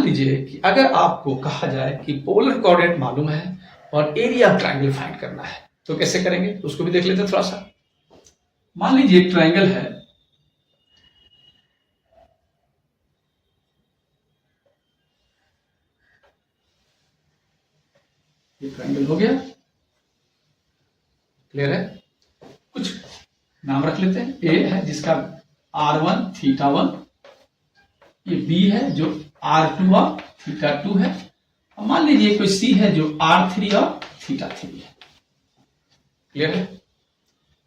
मान लीजिए कि अगर आपको कहा जाए कि पोलर कोऑर्डिनेट मालूम है और एरिया ऑफ ट्रायंगल फाइंड करना है तो कैसे करेंगे, उसको भी देख लेते हैं थोड़ा सा। मान लीजिए एक ट्रायंगल है, ये ट्रायंगल हो गया, क्लियर है। कुछ नाम रख लेते हैं। ए है जिसका r1 θ1, ये बी है जो r2 और θ2 है, और मान लीजिए कोई सी है जो r3 और θ3 है, क्लियर है।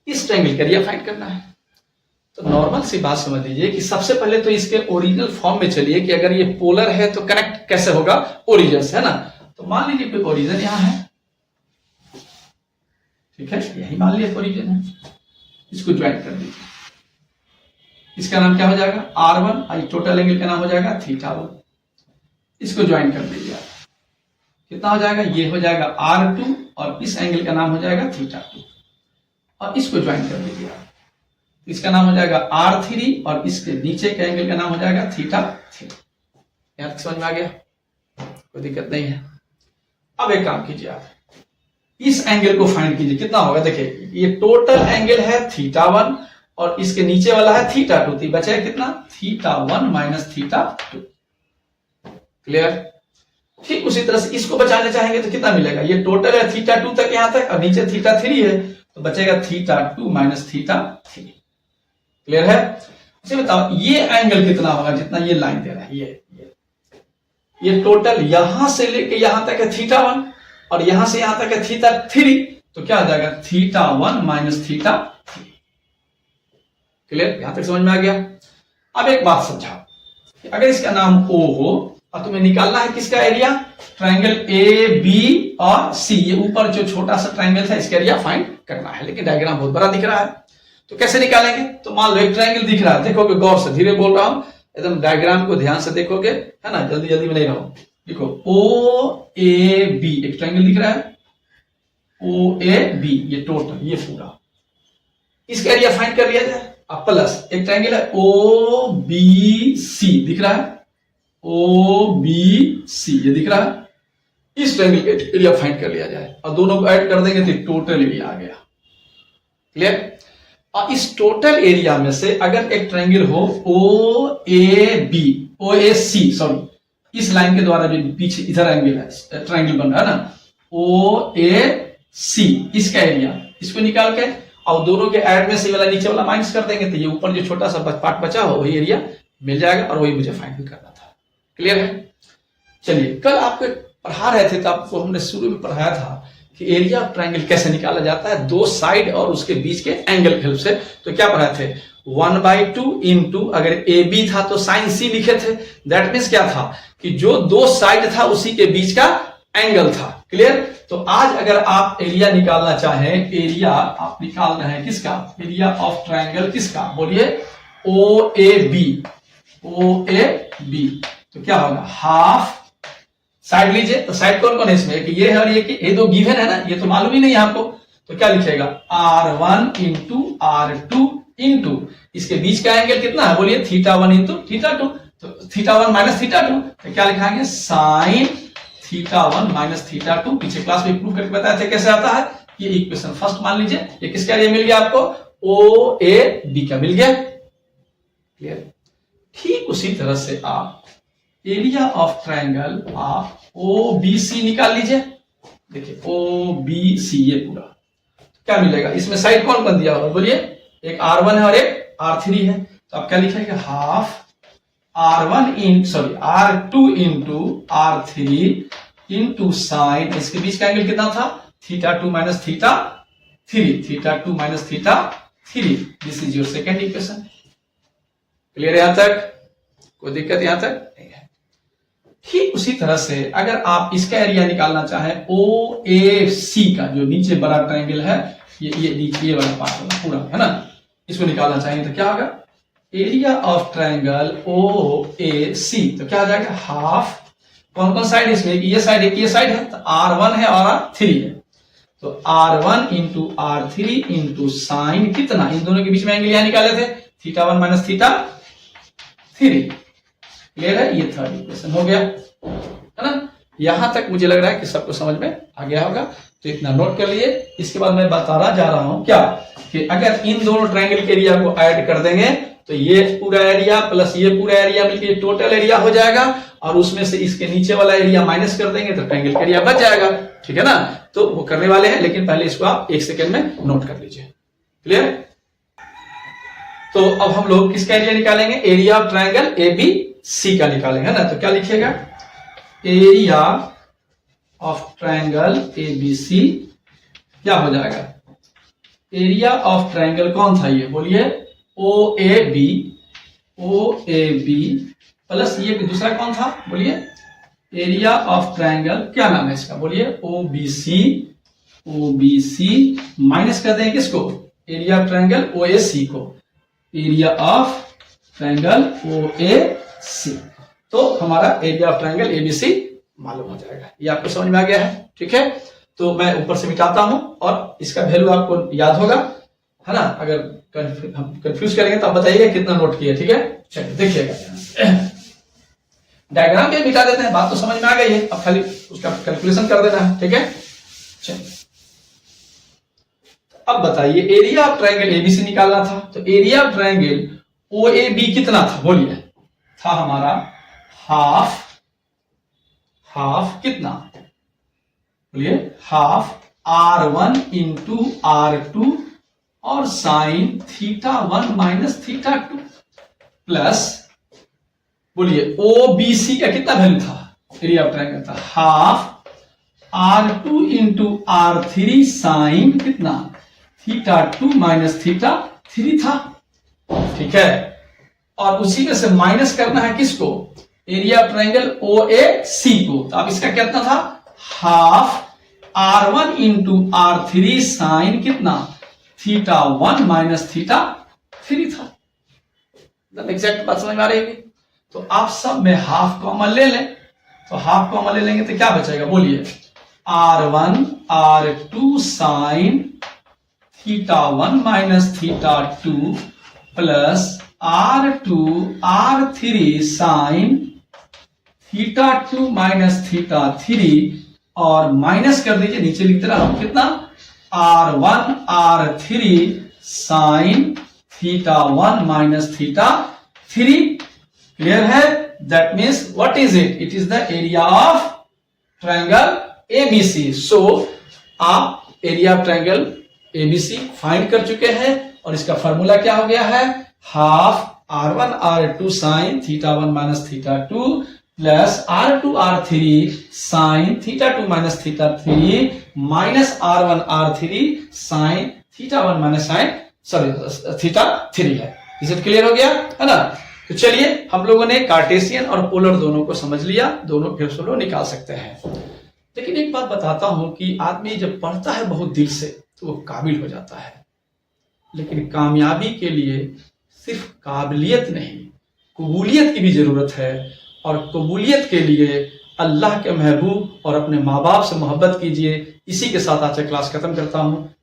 इस ट्रायंगल का एरिया फाइंड करना है। तो नॉर्मल सी बात समझ लीजिए कि सबसे पहले तो इसके ओरिजिनल फॉर्म में चलिए कि अगर ये पोलर है तो कनेक्ट कैसे होगा, ओरिजिन से, है ना। तो मान लीजिए कोई ओरिजिन यहां है, ठीक है, यही मान लिया ओरिजिन है, इसको ज्वाइन कर दीजिए। इसका नाम क्या हो जाएगा, r1, और टोटल एंगल का नाम हो जाएगा θ1। इसको ज्वाइन कर दीजिए आप, कितना हो जाएगा, ये हो जाएगा r2 और इस एंगल का नाम हो जाएगा θ2, और इसको ज्वाइन कर दीजिए आप, इसका नाम हो जाएगा r3 और इसके नीचे के एंगल का नाम हो जाएगा θ3। यहां तक समझ में आ गया, कोई दिक्कत नहीं है। अब एक काम कीजिए, आप इस एंगल को फाइंड कीजिए, कितना होगा। देखिए ये टोटल एंगल है θ1 और इसके नीचे वाला है θ2, तो बचा है कितना, θ1 माइनस θ2, क्लियर। ठीक उसी तरह से इसको बचाने चाहेंगे तो कितना मिलेगा, ये टोटल है θ2 तक यहां तक और नीचे θ3 है, तो बचेगा θ2 माइनस θ3, क्लियर है। इसे बताओ ये एंगल कितना होगा, जितना ये लाइन दे रहा है, ये टोटल यहां से लेके यहां तक है θ1 और यहां से यहां तक है θ3, तो क्या आ जाएगा, θ1 माइनस θ3, क्लियर। यहां तक समझ में आ गया। अब एक बात समझाओ, अगर इसका नाम O हो और तुम्हें निकालना है किसका एरिया, ट्रायंगल ए बी और सी, ये ऊपर जो छोटा सा ट्रायंगल था इसका एरिया फाइंड करना है, लेकिन डायग्राम बहुत बड़ा दिख रहा है, तो कैसे निकालेंगे। तो मान लो एक ट्रायंगल दिख रहा है, देखोगे गौर से, धीरे बोल रहा हूं, एकदम डायग्राम को ध्यान से देखोगे, है ना, जल्दी जल्दी में नहीं रहो। देखो ओ ए बी एक ट्रायंगल दिख रहा है, ओ ए बी, ये टोटल, ये पूरा, इसका एरिया फाइंड कर लिया जाए। अब प्लस एक ट्रायंगल है ओ बी सी दिख रहा है, ओ बी सी ये दिख रहा है, इस ट्रायंगल का एरिया फाइंड कर लिया जाए और दोनों को ऐड कर देंगे तो टोटल एरिया आ गया, क्लियर। और इस टोटल एरिया में से अगर एक ट्रायंगल हो O A B, O A C, sorry, इस लाइन के द्वारा जो पीछे इधर एंगल है, ट्रायंगल बन रहा है ना, ओ ए सी, इसका एरिया, इसको निकाल के और दोनों के ऐड में से वाला नीचे वाला माइनस कर देंगे, तो ये ऊपर जो छोटा सा पार्ट बचा हो वही एरिया मिल जाएगा, और वही मुझे फाइंड भी करना था, क्लियर है। चलिए, कल आपको पढ़ा रहे थे तो आपको हमने शुरू में पढ़ाया था कि एरिया ऑफ ट्रायंगल कैसे निकाला जाता है, दो साइड और उसके बीच के एंगल की हेल्प से। तो क्या पढ़ाए थे, 1/2 इंटू, अगर ए बी था तो साइन सी लिखे थे, दैट मीन्स क्या था कि जो दो साइड था उसी के बीच का एंगल था, क्लियर। तो आज अगर आप एरिया निकालना चाहें, एरिया आप निकाल रहे हैं किसका, एरिया ऑफ ट्रायंगल किसका, बोलिए, ओ A B, O A B, तो क्या होगा, हाफ साइड लीजिए, तो साइड कौन कौन है इसमें, कि ये है और ये दो गिवन है ना, ये तो मालूम ही नहीं है आपको, तो क्या लिखेगा, r1 इंटू r2 इंटू इसके बीच का एंगल कितना है, बोलिए, θ1 इंटू θ2, तो θ1 माइनस θ2, तो क्या लिखाएंगे, साइन θ1 माइनस θ2। पीछे क्लास में प्रूव करके बताया था कैसे आता है, ये इक्वेशन फर्स्ट मान लीजिए, ये किसका एरिया मिल गया आपको, ओ ए बी का मिल गया, क्लियर। ठीक उसी तरह से आप एरिया ऑफ ट्रायंगल आप ओ बी सी निकाल लीजिए, देखिए ओ बी सी, ये पूरा क्या मिलेगा, इसमें साइड कौन कौन दिया होगा, बोलिए, एक r1 है और एक r3 है, तो आप क्या लिखेंगे, half r1 in sorry r2 into r3 into sine, इसके बीच का एंगल कितना था, θ2 minus θ3, θ2 minus θ3, this is your second equation, clear. यहां तक कोई दिक्कत यहां तक नहीं है। ठीक उसी तरह से अगर आप इसका एरिया निकालना चाहें, ओ ए सी का जो नीचे बड़ा ट्रायंगल है, ये नीचे ये वाला पार्ट होगा पूरा, है ना, इसको निकालना चाहेंगे तो क्या होगा, area of triangle O A सी, तो क्या आ जाएगा, हाफ, कौन कौन साइड इसमें, ये साइड एक ये साइड है, तो r1 है और r3 है, तो r1 into r3 into sign कितना, इन दोनों के बीच में एंगल यहां निकाले थे, θ1 माइनस θ3, क्लियर है? ये थर्ड इक्वेशन हो गया, है ना? यहां तक मुझे लग रहा है कि सबको समझ में आ गया होगा, तो इतना नोट कर लिए। इसके बाद मैं बताना जा रहा हूं क्या, कि अगर इन दोनों ट्रायंगल के एरिया को ऐड कर देंगे तो ये पूरा एरिया प्लस ये पूरा एरिया मिलकर टोटल एरिया हो जाएगा, और उसमें से इसके नीचे वाला एरिया माइनस कर देंगे तो ट्रायंगल का एरिया बच जाएगा। ठीक है ना? तो वो करने वाले हैं, लेकिन पहले इसको आप 1 सेकेंड में नोट कर लीजिए। क्लियर? तो अब हम लोग किसका एरिया निकालेंगे? एरिया ऑफ ट्रायंगल ABC का निकालेंगे, है ना? तो क्या लिखिएगा? एरिया ऑफ ट्रायंगल ABC क्या हो जाएगा? एरिया ऑफ ट्रायंगल कौन था ये? बोलिए। OAB प्लस ये दूसरा कौन था? बोलिए। एरिया ऑफ ट्रायंगल क्या नाम है इसका? बोलिए। OBC माइनस कर देंगे किसको? एरिया ऑफ ट्रायंगल OAC को। एरिया ऑफ ट्रायंगल OAC, तो हमारा एरिया ऑफ ट्रायंगल ABC मालूम हो जाएगा। ये आपको समझ में आ गया है? ठीक है, तो मैं ऊपर से मिटाता हूं और इसका वैल्यू आपको याद होगा, है ना? अगर हम कंफ्यूज करेंगे तो आप बताइएगा कितना नोट किया। ठीक है, चलिए देखिएगा, डायग्राम पे मिटा देते हैं, बात तो समझ में आ गई है, अब खाली उसका कैलकुलेशन कर देना है। ठीक है, चलिए अब बताइए, एरिया ऑफ ट्रायंगल ABC निकालना था, तो एरिया ऑफ ट्रायंगल OAB कितना था? बोलिए। था हमारा हाफ कितना? बोलिए। हाफ R1 इंटू R2 और साइन θ1 माइनस θ2 प्लस, बोलिए, OBC का कितना वैल्यू था? एरिया ऑफ ट्रायंगल था half R2 into R3 sine कितना? θ2 माइनस θ3 था। ठीक है, और उसी में से माइनस करना है किसको? एरिया ऑफ ट्रायंगल OAC को। तो अब इसका कितना था? Half R1 into R3 sine कितना? θ1 माइनस θ3 था। एग्जैक्ट बात समझ में आ रही है? तो आप सब में हाफ कॉमन ले लें, तो हाफ कॉमन ले लेंगे तो क्या बचेगा? बोलिए। R1 R2 sine θ1 minus θ2 plus R2 R3 sine θ2 minus θ3, और माइनस कर दीजिए, नीचे लिखते रहा कितना? R1 R3 sine θ1 minus θ3। Clear है? That means what is it? It is the area of triangle ABC। So आप area of triangle ABC find कर चुके हैं, और इसका फॉर्मूला क्या हो गया है? Half R1 R2 sine θ1 minus θ2 plus R2 R3 sine θ2 minus θ3 minus R1 R3 sine θ1 minus θ3 है। इज इट क्लियर हो गया? है ना? तो चलिए, हम लोगों ने कार्टेशियन और पोलर दोनों को समझ लिया, दोनों फिर निकाल सकते हैं। लेकिन एक बात बताता हूं कि आदमी जब पढ़ता है बहुत दिल से तो वो काबिल हो जाता है, लेकिन कामयाबी के लिए सिर्फ काबिलियत नहीं, कबूलियत की भी जरूरत है, और कबूलियत के लिए अल्लाह के महबूब और अपने माँ बाप से मोहब्बत कीजिए। इसी के साथ आज क्लास खत्म करता हूँ।